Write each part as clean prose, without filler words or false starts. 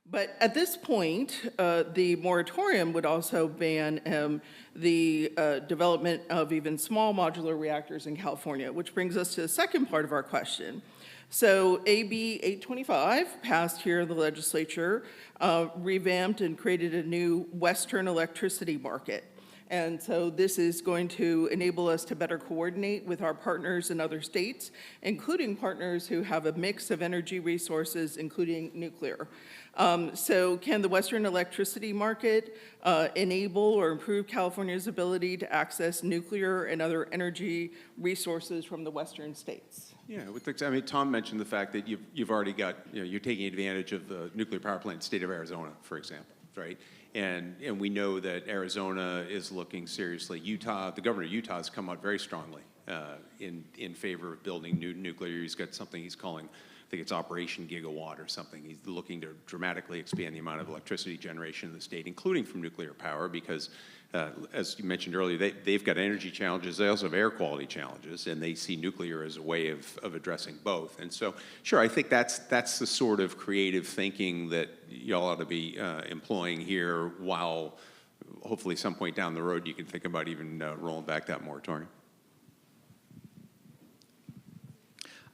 But at this point, the moratorium would also ban the development of even small modular reactors in California, which brings us to the second part of our question. So AB 825 passed here in the legislature, revamped and created a new Western electricity market. And so this is going to enable us to better coordinate with our partners in other states, including partners who have a mix of energy resources, including nuclear. So can the Western electricity market enable or improve California's ability to access nuclear and other energy resources from the Western states? Yeah, I mean, Tom mentioned the fact that you've already got, you're taking advantage of the nuclear power plant in the state of Arizona, for example, right? And we know that Arizona is looking seriously. Utah, the governor of Utah has come out very strongly in favor of building new nuclear. He's got something he's calling, I think it's Operation Gigawatt or something. He's looking to dramatically expand the amount of electricity generation in the state, including from nuclear power, because as you mentioned earlier, they've got energy challenges. They also have air quality challenges, and they see nuclear as a way of addressing both. And so, sure, I think that's the sort of creative thinking that y'all ought to be employing here, while hopefully some point down the road you can think about even rolling back that moratorium.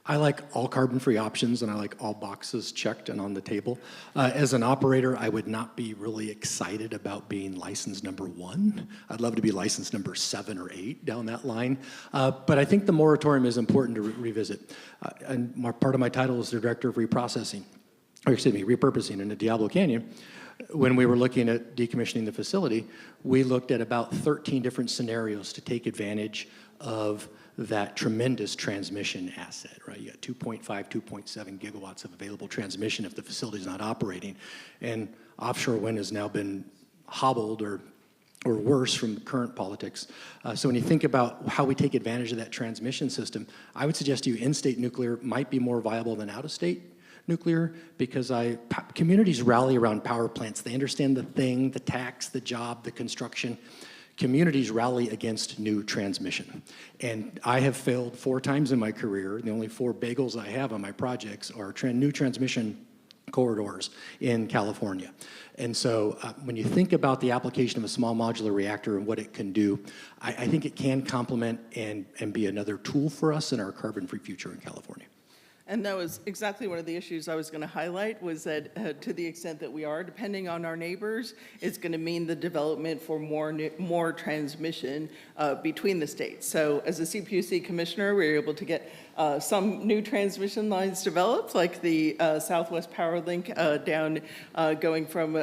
I like all carbon-free options, and I like all boxes checked and on the table. As an operator, I would not be really excited about being license number 1. I'd love to be license number 7 or 8 down that line. But I think the moratorium is important to revisit. And part of my title is the Director of Repurposing in the Diablo Canyon. When we were looking at decommissioning the facility, we looked at about 13 different scenarios to take advantage of that tremendous transmission asset, right? You got 2.5, 2.7 gigawatts of available transmission if the facility is not operating. And offshore wind has now been hobbled or worse from current politics. So when you think about how we take advantage of that transmission system, I would suggest to you in-state nuclear might be more viable than out-of-state nuclear, because communities rally around power plants. They understand the thing, the tax, the job, the construction. Communities rally against new transmission. And I have failed 4 times in my career. The only 4 bagels I have on my projects are new transmission corridors in California. And so when you think about the application of a small modular reactor and what it can do, I think it can complement and be another tool for us in our carbon-free future in California. And that was exactly one of the issues I was going to highlight, was that to the extent that we are depending on our neighbors, it's going to mean the development for more transmission between the states. So as a CPUC commissioner, we were able to get some new transmission lines developed, like the Southwest Power Link down going from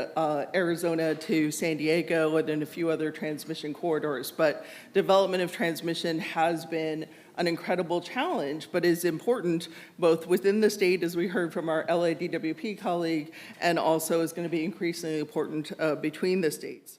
Arizona to San Diego, and then a few other transmission corridors. But development of transmission has been an incredible challenge, but is important both within the state, as we heard from our LADWP colleague, and also is going to be increasingly important between the states.